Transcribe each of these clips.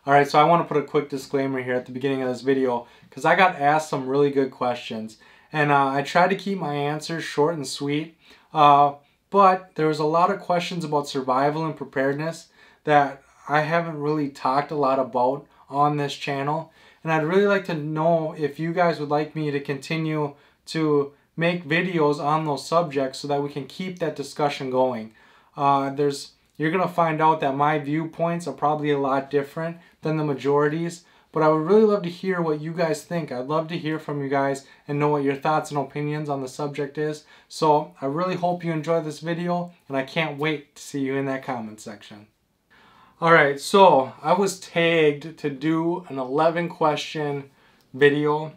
Alright, so I want to put a quick disclaimer here at the beginning of this video because I got asked some really good questions. And I tried to keep my answers short and sweet. But there was a lot of questions about survival and preparedness that I haven't really talked a lot about on this channel. And I'd really like to know if you guys would like me to continue to make videos on those subjects so that we can keep that discussion going. You're going to find out that my viewpoints are probably a lot different than the majority's, but I would really love to hear what you guys think. I'd love to hear from you guys and know what your thoughts and opinions on the subject is. So I really hope you enjoy this video, and I can't wait to see you in that comment section. Alright, so I was tagged to do an 11 question video.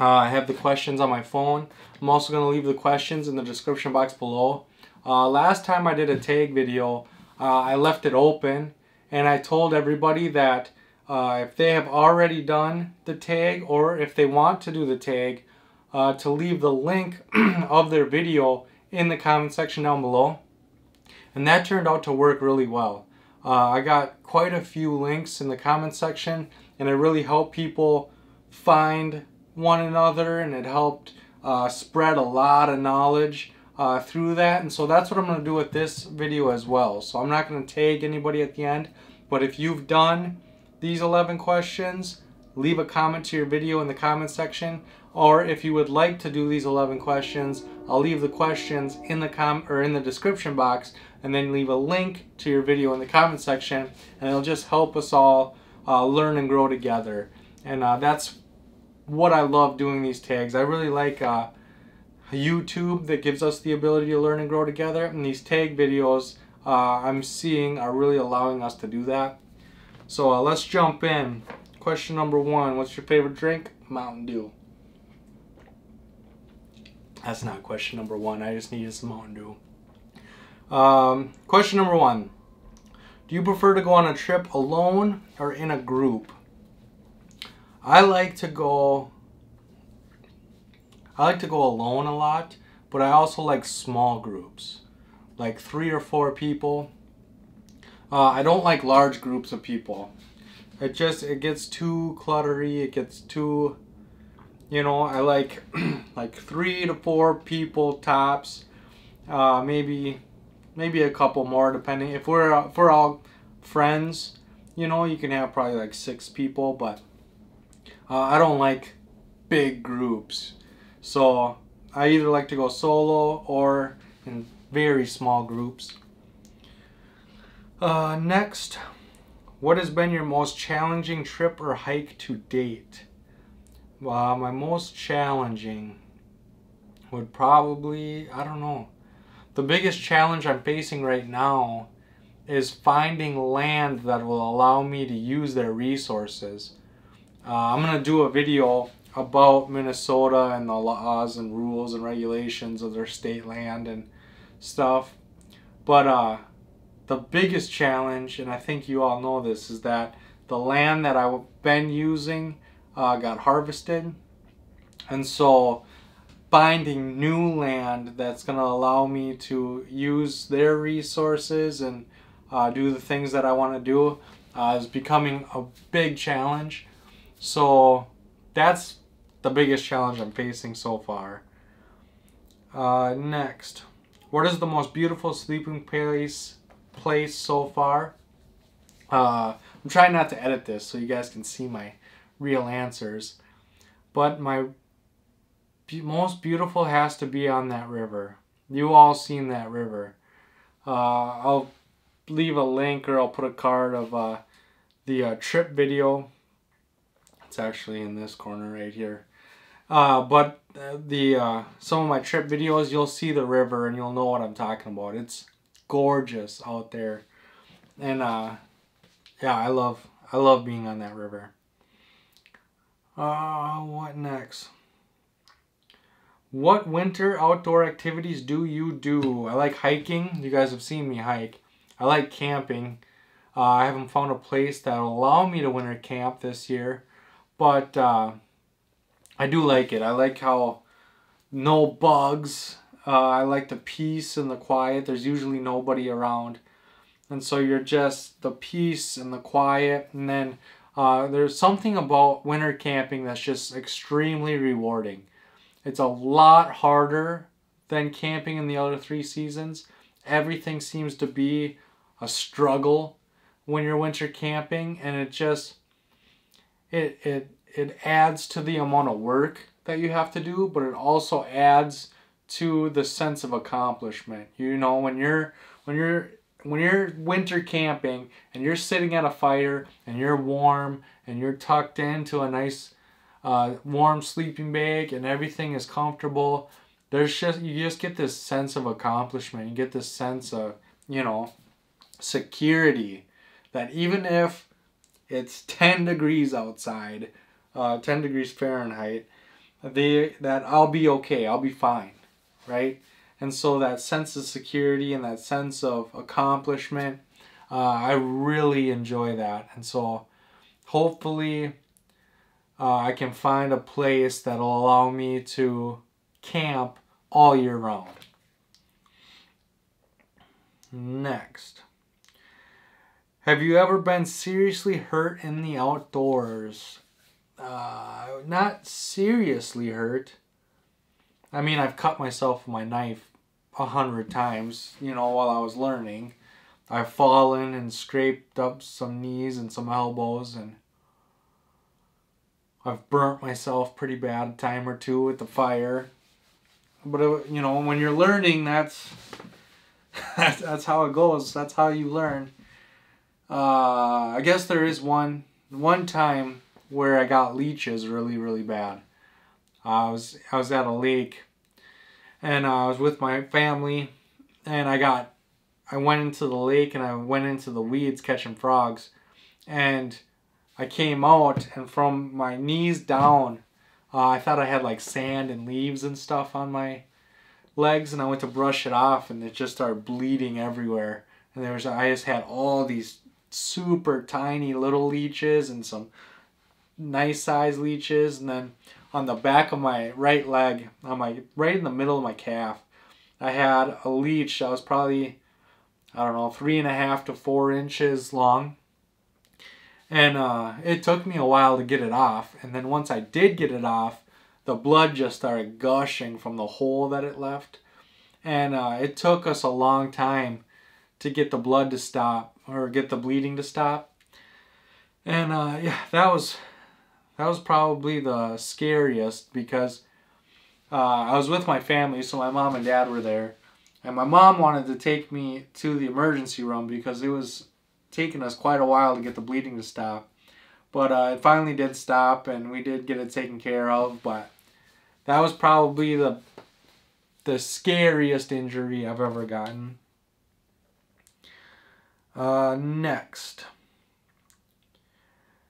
I have the questions on my phone. I'm also going to leave the questions in the description box below. Last time I did a tag video, I left it open and I told everybody that if they have already done the tag or if they want to do the tag, to leave the link of their video in the comment section down below. And that turned out to work really well. I got quite a few links in the comment section, and it really helped people find one another, and it helped spread a lot of knowledge through that. And so that's what I'm going to do with this video as well. So I'm not going to tag anybody at the end, but if you've done these 11 questions, leave a comment to your video in the comment section. Or if you would like to do these 11 questions, I'll leave the questions in the description box, and then leave a link to your video in the comment section, and it'll just help us all learn and grow together. And that's what I love doing these tags. I really like YouTube that gives us the ability to learn and grow together, and these tag videos I'm seeing are really allowing us to do that. So let's jump in. Question number 1, what's your favorite drink? Mountain Dew. That's not question number 1, I just needed some Mountain Dew. Question number 1, do you prefer to go on a trip alone or in a group? I like to go alone a lot, but I also like small groups, like 3 or 4 people. I don't like large groups of people. It gets too cluttery. It gets too, I like like 3 to 4 people tops. Maybe a couple more depending. If we're all friends, you can have probably like 6 people, but I don't like big groups. So I either like to go solo or in very small groups. Next, what has been your most challenging trip or hike to date? My most challenging would probably, I don't know. The biggest challenge I'm facing right now is finding land that will allow me to use their resources. I'm going to do a video about Minnesota and the laws and rules and regulations of their state land and stuff. But the biggest challenge, and I think you all know this, is that the land that I've been using got harvested. And so finding new land that's going to allow me to use their resources and do the things that I want to do is becoming a big challenge. So that's the biggest challenge I'm facing so far. Next, what is the most beautiful sleeping place so far? I'm trying not to edit this so you guys can see my real answers, but my most beautiful has to be on that river. You all seen that river. I'll leave a link, or I'll put a card of the trip video. It's actually in this corner right here. But some of my trip videos, you'll see the river and you'll know what I'm talking about. It's gorgeous out there, and yeah, I love being on that river. What next? What winter outdoor activities do you do? I like hiking. You guys have seen me hike. I like camping. I haven't found a place that will allow me to winter camp this year, but I do like it. I like how no bugs. I like the peace and the quiet. There's usually nobody around. And so you're just the peace and the quiet. And then there's something about winter camping that's just extremely rewarding. It's a lot harder than camping in the other 3 seasons. Everything seems to be a struggle when you're winter camping, and it just it adds to the amount of work that you have to do, but it also adds to the sense of accomplishment. You know, when you're winter camping and you're sitting at a fire and you're warm and you're tucked into a nice warm sleeping bag and everything is comfortable, you just get this sense of accomplishment. You get this sense of, you know, security, that even if it's 10 degrees outside, 10 degrees Fahrenheit, that I'll be okay, I'll be fine, right? And so that sense of security and that sense of accomplishment, I really enjoy that. And so hopefully I can find a place that'll allow me to camp all year round. Next. Have you ever been seriously hurt in the outdoors? Not seriously hurt. I mean, I've cut myself with my knife 100 times, you know, while I was learning. I've fallen and scraped up some knees and some elbows, and I've burnt myself pretty bad a time or two with the fire. But, you know, when you're learning, that's how it goes. That's how you learn. I guess there is one time where I got leeches really, really bad. I was at a lake, and I was with my family, and I went into the lake and I went into the weeds catching frogs, and I came out, and from my knees down, I thought I had like sand and leaves and stuff on my legs, and I went to brush it off, and it just started bleeding everywhere. And I just had all these super tiny little leeches and some nice size leeches, and then on the back of my right leg, right in the middle of my calf, I had a leech that was probably, I don't know, 3.5 to 4 inches long. And it took me a while to get it off. And then once I did get it off, the blood just started gushing from the hole that it left. And it took us a long time to get the blood to stop, or get the bleeding to stop. And yeah, that was probably the scariest, because I was with my family, so my mom and dad were there. And my mom wanted to take me to the emergency room because it was taking us quite a while to get the bleeding to stop. But it finally did stop, and we did get it taken care of. But that was probably the scariest injury I've ever gotten. Next.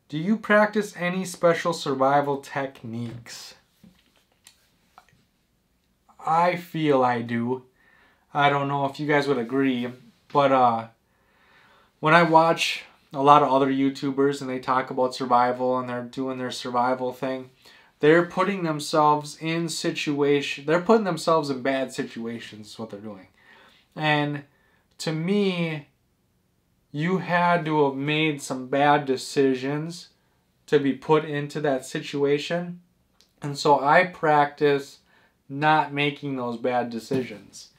Do you practice any special survival techniques? I feel I do. I don't know if you guys would agree, but when I watch a lot of other YouTubers and they talk about survival and they're doing their survival thing, they're putting themselves in bad situations is what they're doing. And to me, you had to have made some bad decisions to be put into that situation. And so I practice not making those bad decisions.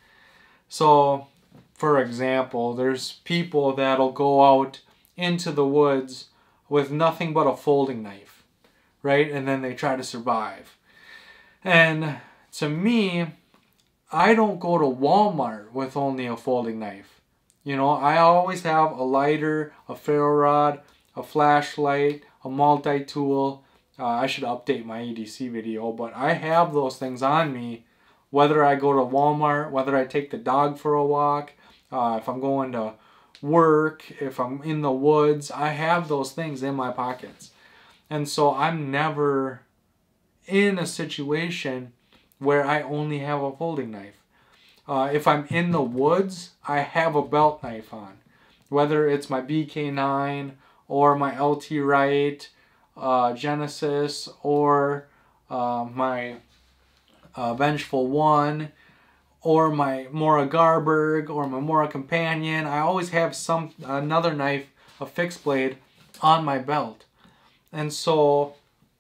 So, for example, there's people that'll go out into the woods with nothing but a folding knife, right? And then they try to survive. And to me, I don't go to Walmart with only a folding knife. You know, I always have a lighter, a ferro rod, a flashlight, a multi-tool. I should update my EDC video, but I have those things on me, whether I go to Walmart, whether I take the dog for a walk, if I'm going to work, if I'm in the woods, I have those things in my pockets. And so I'm never in a situation where I only have a folding knife. If I'm in the woods, I have a belt knife on. Whether it's my BK9 or my LT Wright Genesis or my Vengeful 1 or my Mora Garberg or my Mora Companion. I always have another knife, a fixed blade, on my belt. And so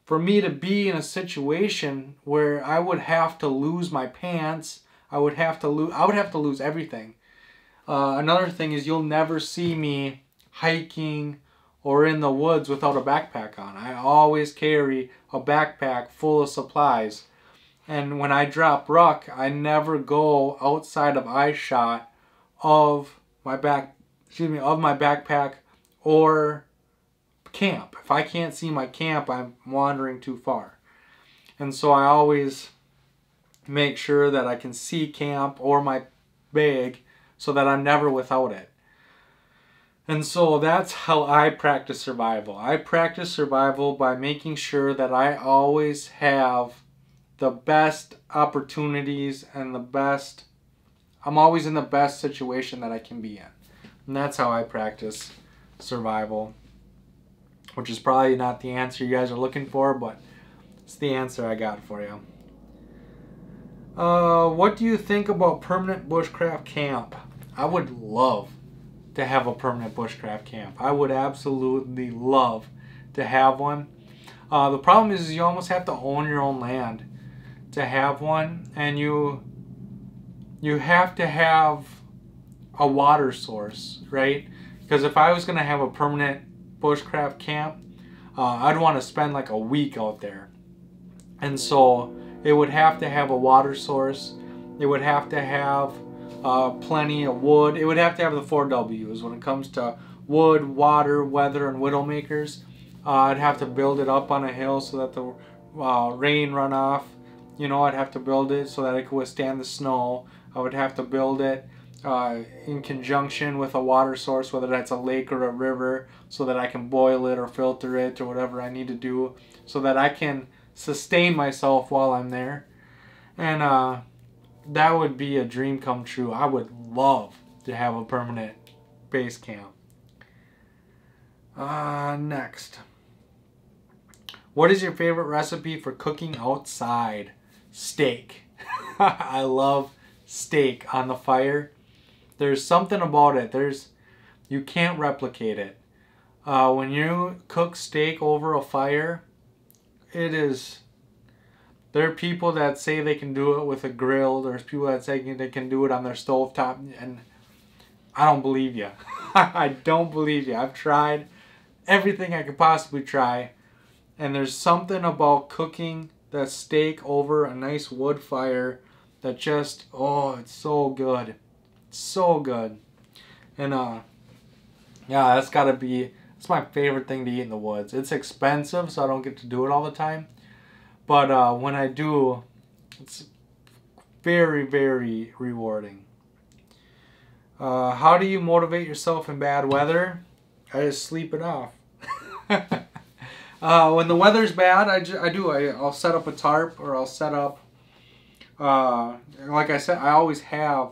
for me to be in a situation where I would have to lose my pants, I would have to lose everything. Another thing is you'll never see me hiking or in the woods without a backpack on. I always carry a backpack full of supplies. And when I drop ruck, I never go outside of eyeshot of my backpack or camp. If I can't see my camp, I'm wandering too far. And so I always make sure that I can see camp or my bag so that I'm never without it. And so that's how I practice survival. I practice survival by making sure that I always have the best opportunities and I'm always in the best situation that I can be in. And that's how I practice survival, which is probably not the answer you guys are looking for, but it's the answer I got for you. What do you think about permanent bushcraft camp? I would love to have a permanent bushcraft camp. I would absolutely love to have one. The problem is you almost have to own your own land to have one, and you have to have a water source, right? Because if I was going to have a permanent bushcraft camp, I'd want to spend like a week out there. And so it would have to have a water source. It would have to have plenty of wood. It would have to have the 4 W's when it comes to wood, water, weather, and widowmakers. I'd have to build it up on a hill so that the rain runoff, I'd have to build it so that it could withstand the snow. I would have to build it in conjunction with a water source, whether that's a lake or a river, so that I can boil it or filter it or whatever I need to do so that I can sustain myself while I'm there. And that would be a dream come true. I would love to have a permanent base camp. Next. What is your favorite recipe for cooking outside? Steak. I love steak on the fire. There's something about it. You can't replicate it. When you cook steak over a fire, there are people that say they can do it with a grill. There's people that say they can do it on their stovetop, and I don't believe you. I don't believe you. I've tried everything I could possibly try, and there's something about cooking the steak over a nice wood fire that just, it's so good. It's so good. And yeah, it's my favorite thing to eat in the woods. It's expensive, so I don't get to do it all the time. But when I do, it's very, very rewarding. How do you motivate yourself in bad weather? I just sleep it off. When the weather's bad, I'll set up a tarp, or I'll set up, like I said, I always have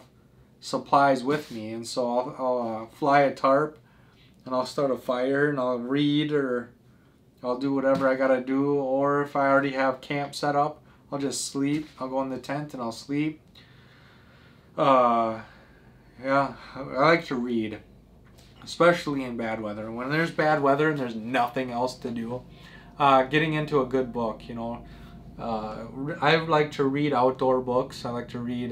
supplies with me, and so I'll fly a tarp, and I'll start a fire, and I'll read, or I'll do whatever I gotta do. Or if I already have camp set up, I'll just sleep. I'll go in the tent and I'll sleep. Yeah, I like to read, especially in bad weather. When there's bad weather and there's nothing else to do, getting into a good book, I like to read outdoor books. I like to read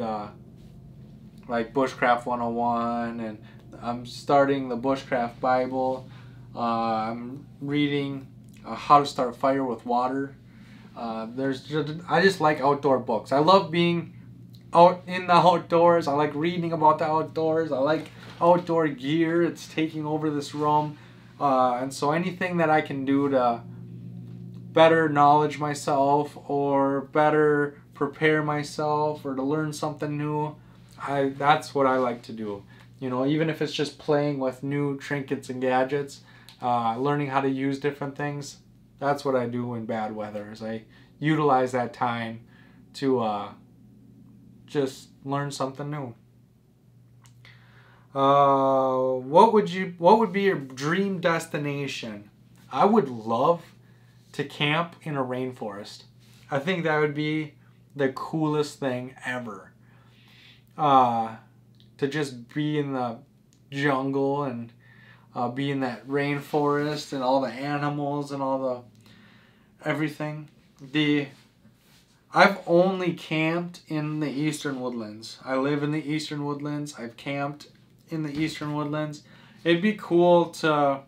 like Bushcraft 101, and I'm starting the Bushcraft Bible. I'm reading How to Start a Fire with Water. I just like outdoor books. I love being out in the outdoors. I like reading about the outdoors. I like outdoor gear. It's taking over this room. And so anything that I can do to better knowledge myself, or better prepare myself, or to learn something new, that's what I like to do. Even if it's just playing with new trinkets and gadgets, learning how to use different things, that's what I do in bad weather. Is I utilize that time to just learn something new. What would be your dream destination? I would love to camp in a rainforest. I think that would be the coolest thing ever. to just be in the jungle and be in that rainforest and all the animals and all the everything. I've only camped in the eastern woodlands. I live in the eastern woodlands. I've camped in the eastern woodlands. It'd be cool to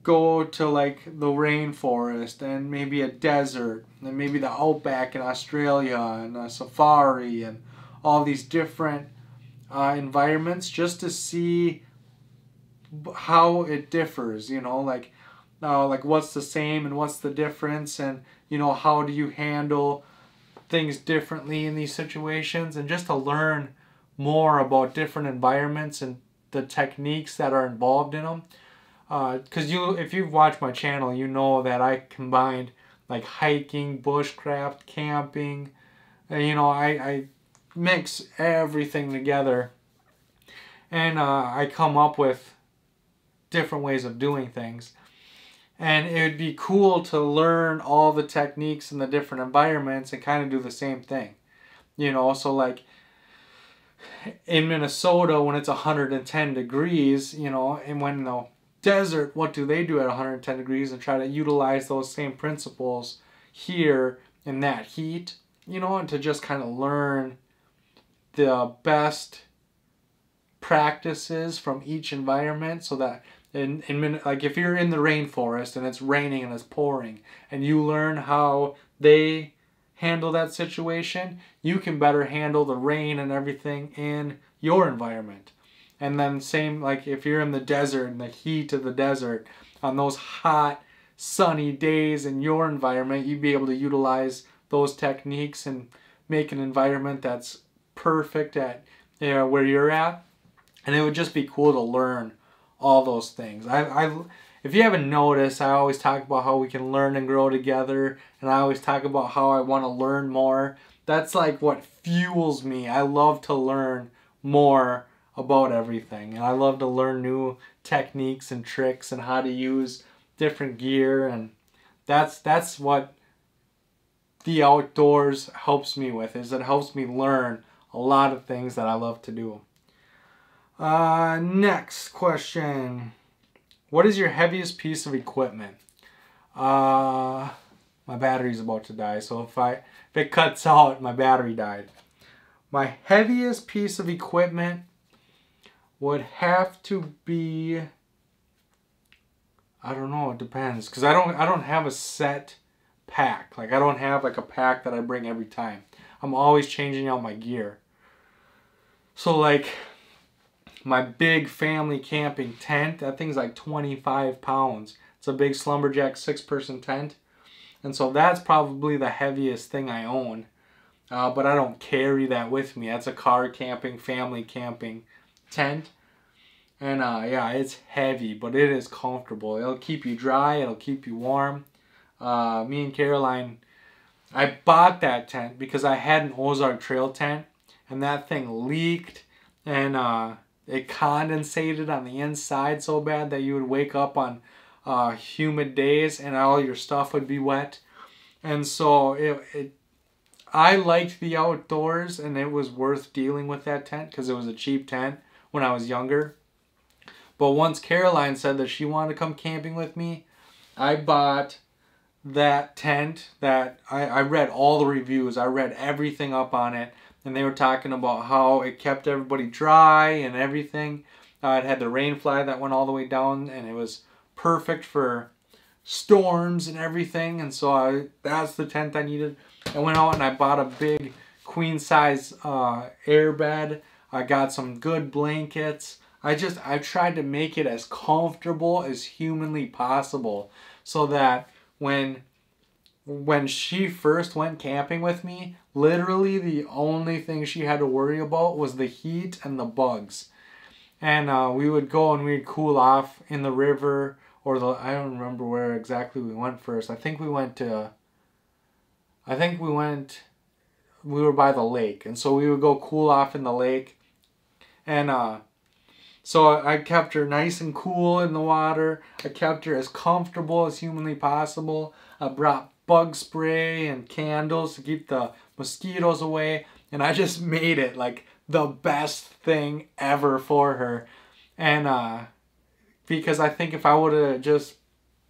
go to like the rainforest and maybe a desert and maybe the outback in Australia and a safari and all these different environments, just to see how it differs, you know, like what's the same and what's the difference, and you know, how do you handle things differently in these situations, and just to learn more about different environments and the techniques that are involved in them. Because if you've watched my channel, you know that I combined like hiking, bushcraft, camping, and you know, I mix everything together, and I come up with different ways of doing things. And it would be cool to learn all the techniques in the different environments and kind of do the same thing. You know, so like in Minnesota when it's 110 degrees, you know, and when the desert, what do they do at 110 degrees, and try to utilize those same principles here in that heat, you know, and to just kind of learn the best practices from each environment, so that like if you're in the rainforest and it's raining and it's pouring and you learn how they handle that situation, you can better handle the rain and everything in your environment. And then same like if you're in the desert and the heat of the desert on those hot sunny days in your environment, you'd be able to utilize those techniques and make an environment that's perfect at, you know, where you're at. And it would just be cool to learn all those things. If you haven't noticed, I always talk about how we can learn and grow together, and I always talk about how I want to learn more. That's like what fuels me. I love to learn more about everything, and I love to learn new techniques and tricks and how to use different gear, and that's what the outdoors helps me with, is it helps me learn a lot of things that I love to do. Next question. What is your heaviest piece of equipment? My battery's about to die, so if it cuts out, my battery died. My heaviest piece of equipment would have to be, I don't know, it depends, because I don't have a set pack. Like I don't have like a pack that I bring every time. I'm always changing out my gear. So like my big family camping tent, that thing's like 25 pounds. It's a big Slumberjack 6-person tent. And so that's probably the heaviest thing I own. But I don't carry that with me. That's a car camping, family camping tent. And yeah, it's heavy, but it is comfortable. It'll keep you dry. It'll keep you warm. Me and Caroline, I bought that tent because I had an Ozark Trail tent. And that thing leaked. And it condensated on the inside so bad that you would wake up on humid days and all your stuff would be wet. And so I liked the outdoors, and it was worth dealing with that tent because it was a cheap tent when I was younger. But once Caroline said that she wanted to come camping with me, I bought that tent that I read all the reviews. I read everything up on it. And they were talking about how it kept everybody dry and everything. It had the rain fly that went all the way down, and it was perfect for storms and everything. And so that's the tent I needed. I went out and I bought a big queen size air bed. I got some good blankets. I tried to make it as comfortable as humanly possible, so that when she first went camping with me, literally the only thing she had to worry about was the heat and the bugs. And we would go and we'd cool off in the river, or I don't remember where exactly we went first. we were by the lake, and so we would go cool off in the lake. And so I kept her nice and cool in the water. I kept her as comfortable as humanly possible. I brought bug spray and candles to keep the mosquitoes away. and I just made it like the best thing ever for her. And because I think if I would have just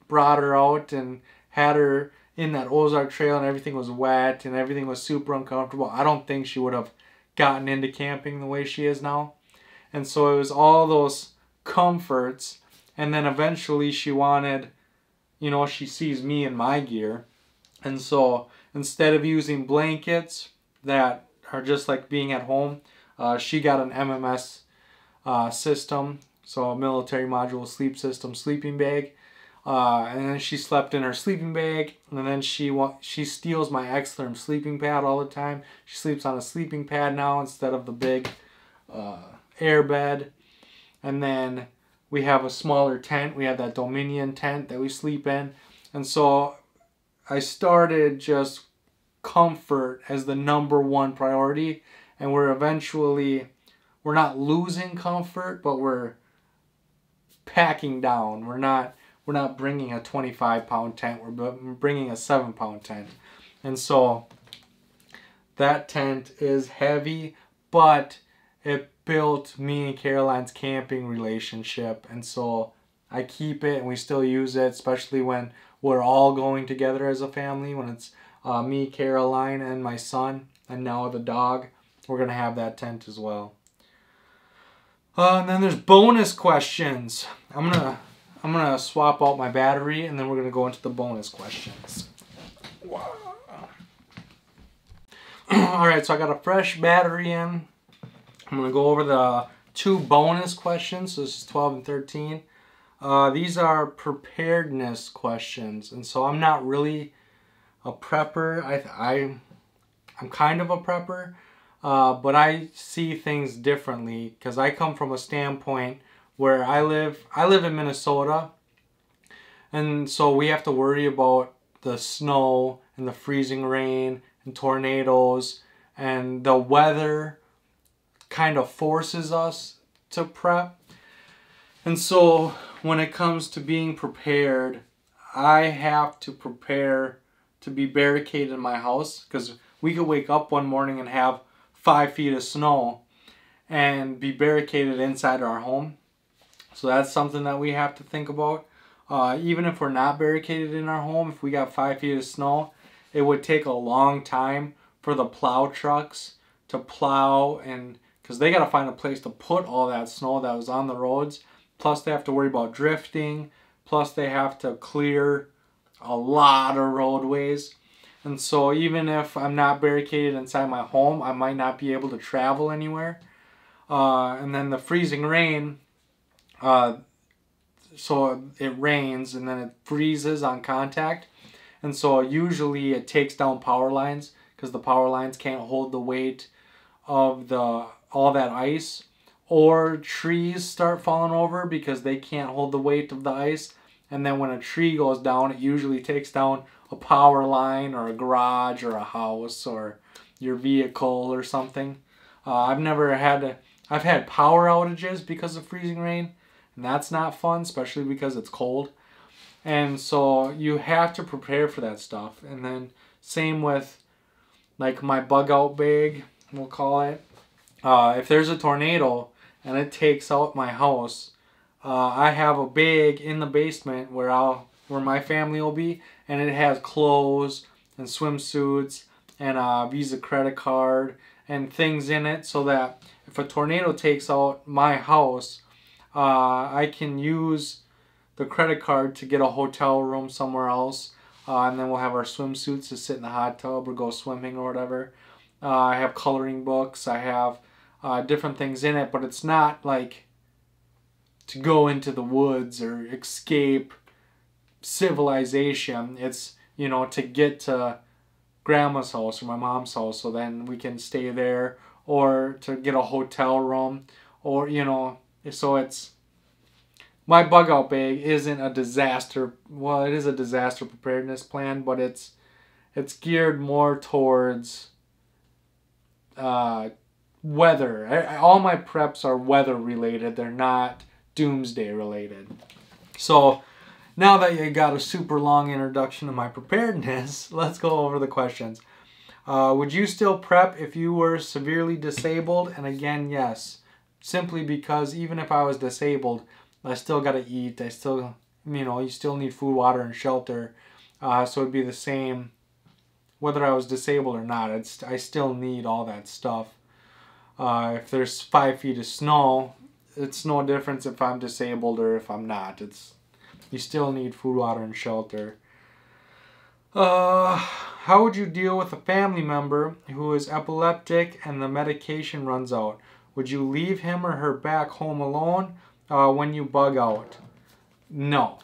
brought her out and had her in that Ozark Trail and everything was wet and everything was super uncomfortable, I don't think she would have gotten into camping the way she is now. And so it was all those comforts, and then eventually she wanted, you know, she sees me in my gear. And so instead of using blankets that are just like being at home, she got an MMS system, so a military module sleep system sleeping bag. And then she slept in her sleeping bag, and then she steals my Xtherm sleeping pad all the time. She sleeps on a sleeping pad now instead of the big air bed. And then we have a smaller tent. We have that Dominion tent that we sleep in. And so I started just comfort as the #1 priority, and we're not losing comfort, but we're packing down. We're not bringing a 25-pound tent. We're bringing a 7-pound tent. And so that tent is heavy, but it built me and Caroline's camping relationship. And so I keep it, and we still use it, especially when we're all going together as a family. When it's me, Caroline, and my son, and now the dog, we're going to have that tent as well. And then there's bonus questions. I'm gonna swap out my battery, and then we're gonna go into the bonus questions. Wow. All right, so I got a fresh battery in. I'm gonna go over the 2 bonus questions. So this is 12 and 13. These are preparedness questions, and so I'm not really a prepper. I'm kind of a prepper, but I see things differently because I come from a standpoint where I live in Minnesota, and so we have to worry about the snow and the freezing rain and tornadoes, and the weather kind of forces us to prep. And so when it comes to being prepared, I have to prepare to be barricaded in my house, because we could wake up one morning and have 5 feet of snow and be barricaded inside our home. So that's something that we have to think about. Even if we're not barricaded in our home, if we got 5 feet of snow, it would take a long time for the plow trucks to plow, and because they got to find a place to put all that snow that was on the roads. Plus they have to worry about drifting. Plus they have to clear a lot of roadways. And so even if I'm not barricaded inside my home, I might not be able to travel anywhere. And then the freezing rain, so it rains and then it freezes on contact. And so usually it takes down power lines, because the power lines can't hold the weight of all that ice. Or trees start falling over because they can't hold the weight of the ice. And then when a tree goes down, it usually takes down a power line or a garage or a house or your vehicle or something. I've had power outages because of freezing rain, and that's not fun, especially because it's cold. And so you have to prepare for that stuff. And then same with like my bug out bag, we'll call it. If there's a tornado and it takes out my house, I have a bag in the basement where my family will be, and it has clothes and swimsuits and a Visa credit card and things in it, so that if a tornado takes out my house, I can use the credit card to get a hotel room somewhere else, and then we'll have our swimsuits to sit in the hot tub or go swimming or whatever. I have coloring books. I have different things in it, but it's not like to go into the woods or escape civilization. It's, you know, to get to grandma's house or my mom's house, so then we can stay there, or to get a hotel room, or, you know, so it's, my bug out bag isn't a disaster, well, it is a disaster preparedness plan, but it's geared more towards weather. All my preps are weather related, they're not doomsday related. So now that you got a super long introduction to my preparedness, let's go over the questions. Would you still prep if you were severely disabled? And again, yes. Simply because even if I was disabled, I still got to eat. I still, you still need food, water, and shelter. So it'd be the same whether I was disabled or not. I still need all that stuff. If there's 5 feet of snow, it's no difference if I'm disabled or if I'm not. You still need food, water, and shelter. How would you deal with a family member who is epileptic and the medication runs out? Would you leave him or her back home alone when you bug out? No.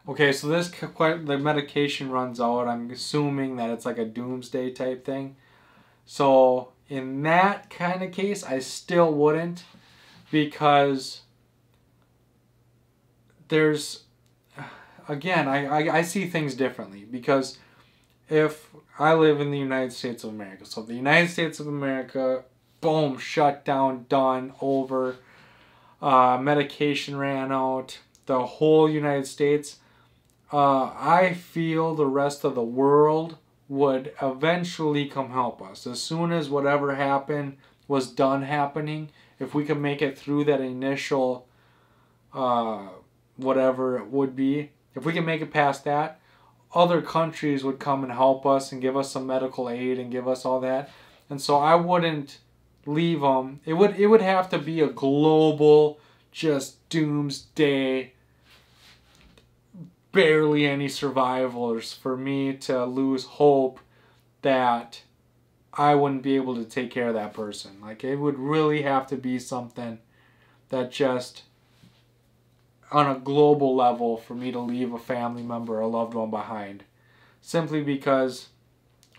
Okay, so the medication runs out. I'm assuming that it's like a doomsday type thing. So in that kind of case, I still wouldn't, because there's, again, I see things differently. Because if I live in the United States of America, so the United States of America, boom, shut down, done, over, medication ran out, the whole United States, I feel the rest of the world would eventually come help us. As soon as whatever happened was done happening, if we could make it through that initial whatever it would be, if we can make it past that, other countries would come and help us and give us some medical aid and give us all that. And so I wouldn't leave them. It would have to be a global, just doomsday, barely any survivors for me to lose hope that I wouldn't be able to take care of that person. Like, it would really have to be something that just on a global level for me to leave a family member or a loved one behind. Simply because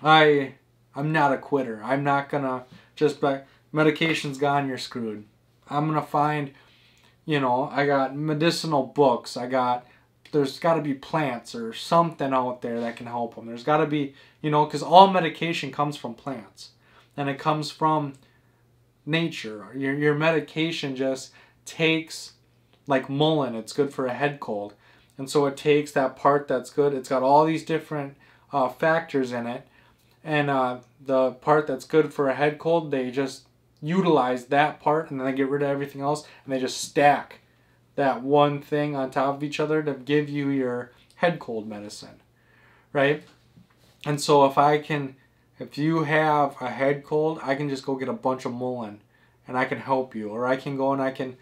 I'm not a quitter. I'm not gonna just be, medication's gone, you're screwed. I'm gonna find, I got medicinal books. There's got to be plants or something out there that can help them. There's got to be, because all medication comes from plants. And it comes from nature. Your medication just takes, like mullein, it's good for a head cold. And so it takes that part that's good. It's got all these different factors in it. And the part that's good for a head cold, they just utilize that part and then they get rid of everything else and they just stack that one thing on top of each other to give you your head cold medicine, right? And so if you have a head cold, I can just go get a bunch of mullein and I can help you. Or I can go and I can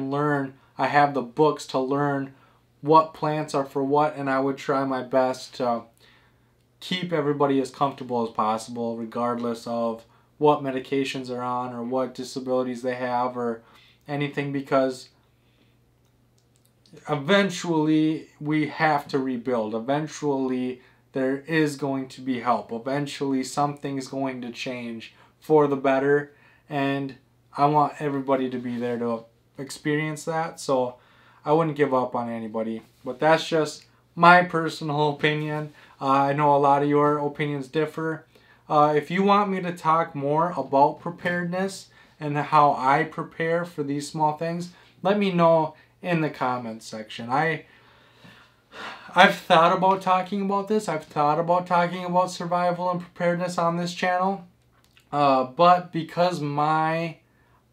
learn, I have the books to learn what plants are for what, and I would try my best to keep everybody as comfortable as possible, regardless of what medications they're on or what disabilities they have or anything, because eventually we have to rebuild. Eventually there is going to be help. Eventually something's going to change for the better, and I want everybody to be there to experience that. So I wouldn't give up on anybody. But that's just my personal opinion. I know a lot of your opinions differ. If you want me to talk more about preparedness and how I prepare for these small things, let me know in the comments section. I've thought about talking about this. I've thought about talking about survival and preparedness on this channel. But because my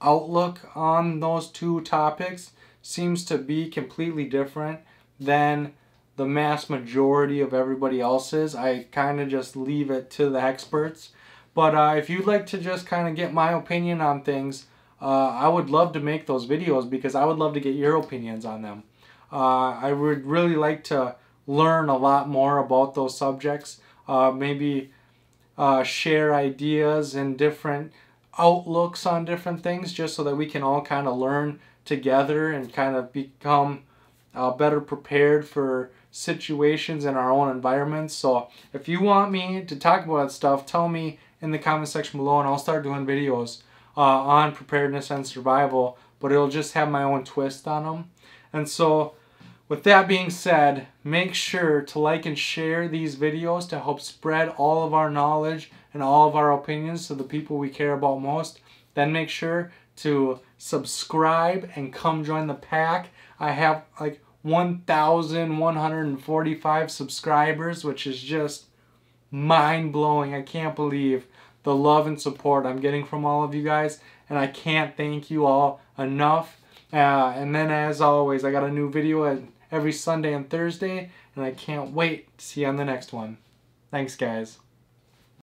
outlook on those two topics seems to be completely different than the mass majority of everybody else's, I kind of just leave it to the experts. But if you'd like to just kind of get my opinion on things, I would love to make those videos because I would love to get your opinions on them. I would really like to learn a lot more about those subjects. Maybe share ideas and different outlooks on different things, just so that we can all kind of learn together and kind of become better prepared for situations in our own environments. So if you want me to talk about that stuff, tell me in the comment section below and I'll start doing videos on preparedness and survival, but it'll just have my own twist on them. And so with that being said, make sure to like and share these videos to help spread all of our knowledge and all of our opinions to the people we care about most. Then make sure to subscribe and come join the pack. I have like 1,145 subscribers, which is just mind-blowing. I can't believe the love and support I'm getting from all of you guys, and I can't thank you all enough. And then as always, I got a new video every Sunday and Thursday, and I can't wait to see you on the next one. Thanks, guys.